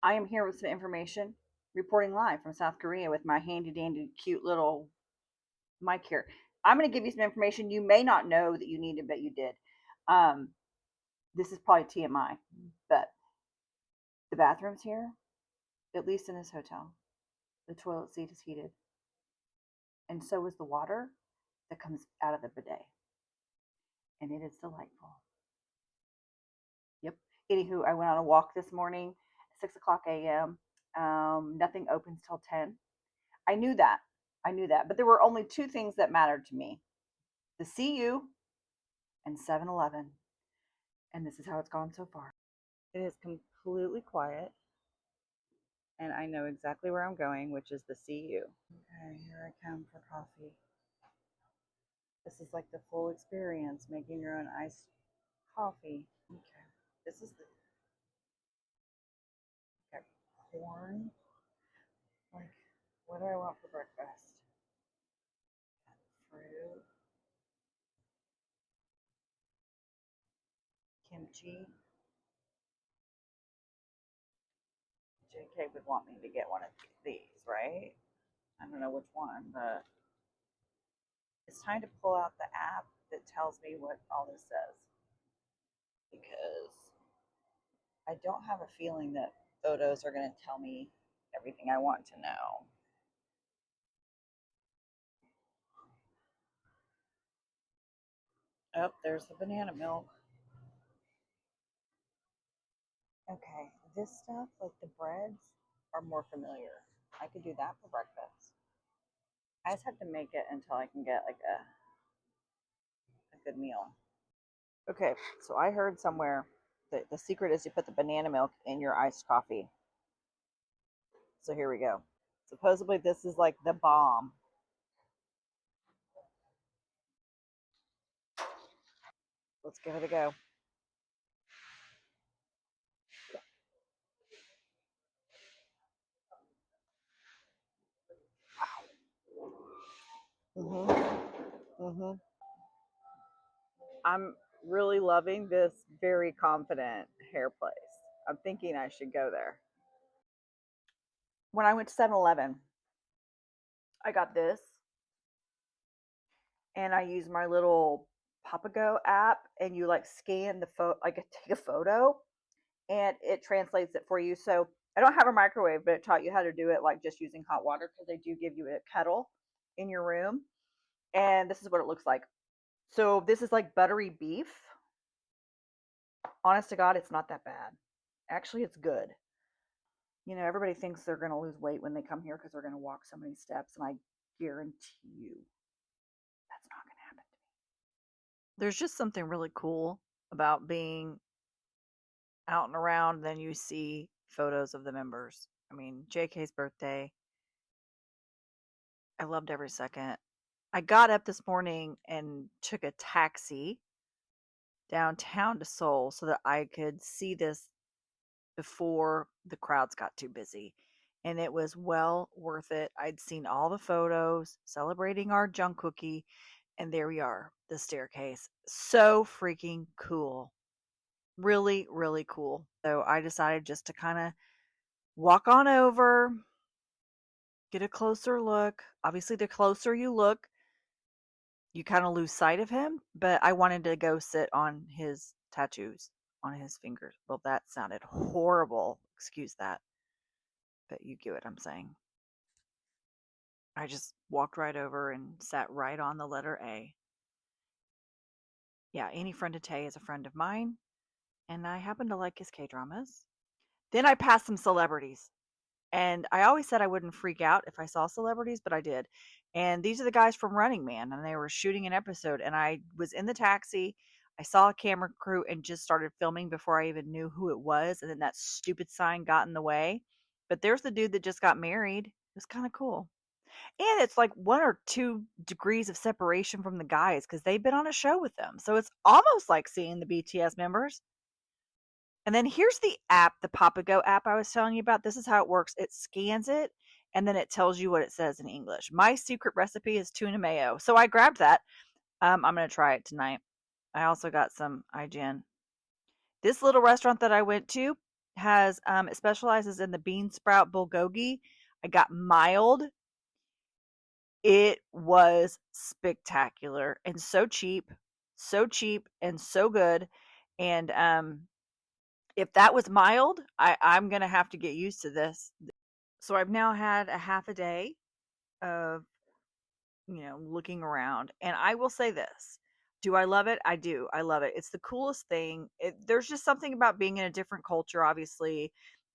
I am here with some information, reporting live from South Korea with my handy dandy cute little mic here. I'm going to give you some information you may not know that you needed, but you did. Um, this is probably TMI, but the bathrooms here, at least in this hotel, the toilet seat is heated, and so is the water that comes out of the bidet, and it is delightful. Yep. Anywho, I went on a walk this morning, 6 o'clock a.m. Nothing opens till 10. I knew that. I knew that. But there were only two things that mattered to me: the CU and 7-Eleven. And this is how it's gone so far. It is completely quiet, and I know exactly where I'm going, which is the CU. Okay, here I come for coffee. This is like the full experience, making your own iced coffee. Okay, this is the got corn. Like, what do I want for breakfast? Fruit, kimchi. JK would want me to get one of these, right? I don't know which one, but it's time to pull out the app that tells me what all this says, because I don't have a feeling that photos are going to tell me everything I want to know. Oh, there's the banana milk. Okay, this stuff, like the breads, are more familiar. I could do that for breakfast. I just have to make it until I can get like a good meal. Okay, so I heard somewhere that the secret is you put the banana milk in your iced coffee. So here we go. Supposedly this is like the bomb. Let's give it a go. Mhm. Mhm. I'm really loving this very confident hair place. I'm thinking I should go there. When I went to 7-Eleven, I got this, and I used my little Papago app, and you like scan the photo, like take a photo, and it translates it for you. So I don't have a microwave, but it taught you how to do it like just using hot water, because they do give you a kettle in your room. And this is what it looks like. So this is like buttery beef. Honest to God, it's not that bad. Actually, it's good. You know, everybody thinks they're going to lose weight when they come here because they're going to walk so many steps, and I guarantee you that's not going to happen to me. There's just something really cool about being out and around. Then you see photos of the members. I mean, JK's birthday, I loved every second. I got up this morning and took a taxi downtown to Seoul so that I could see this before the crowds got too busy. And it was well worth it. I'd seen all the photos celebrating our Jungkookie, and there we are, the staircase. So freaking cool. Really, really cool. So I decided just to kind of walk on over, get a closer look. Obviously, the closer you look, you kind of lose sight of him, but I wanted to go sit on his tattoos on his fingers. Well, that sounded horrible. Excuse that, but you get what I'm saying. I just walked right over and sat right on the letter A. Yeah, any friend of Tay is a friend of mine, and I happen to like his K dramas. Then I passed some celebrities. And I always said I wouldn't freak out if I saw celebrities, but I did. And these are the guys from Running Man, and they were shooting an episode. And I was in the taxi. I saw a camera crew and just started filming before I even knew who it was. And then that stupid sign got in the way. But there's the dude that just got married. It was kind of cool. And it's like 1 or 2 degrees of separation from the guys because they've been on a show with them. So it's almost like seeing the BTS members. And then here's the app, the Papago app I was telling you about. This is how it works. It scans it, and then it tells you what it says in English. My secret recipe is tuna mayo. So I grabbed that. I'm going to try it tonight. I also got some IGN. This little restaurant that I went to, has it specializes in the bean sprout bulgogi. I got mild. It was spectacular and so cheap and so good. And if that was mild, I'm gonna have to get used to this. So I've now had a half a day of, looking around, and I will say this. Do I love it? I do. I love it. It's the coolest thing. There's just something about being in a different culture, obviously,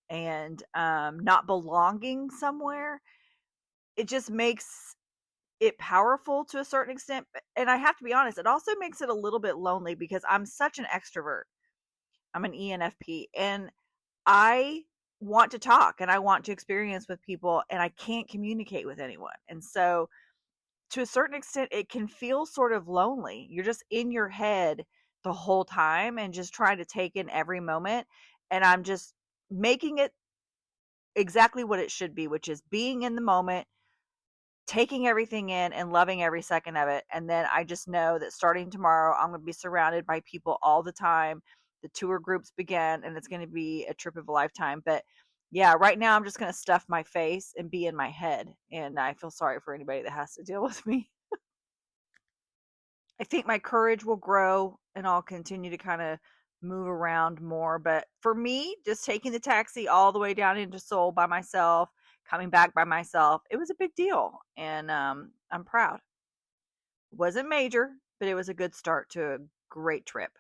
and not belonging somewhere. It just makes it powerful to a certain extent. And I have to be honest, it also makes it a little bit lonely because I'm such an extrovert. I'm an ENFP, and I want to talk and I want to experience with people, and I can't communicate with anyone. And so, to a certain extent, it can feel sort of lonely. You're just in your head the whole time and just trying to take in every moment. And I'm just making it exactly what it should be, which is being in the moment, taking everything in and loving every second of it. And then I just know that starting tomorrow, I'm going to be surrounded by people all the time. The tour groups begin, and it's going to be a trip of a lifetime. But yeah, right now I'm just going to stuff my face and be in my head. And I feel sorry for anybody that has to deal with me. I think my courage will grow and I'll continue to kind of move around more. But for me, just taking the taxi all the way down into Seoul by myself, coming back by myself, it was a big deal. And I'm proud. Wasn't major, but it was a good start to a great trip.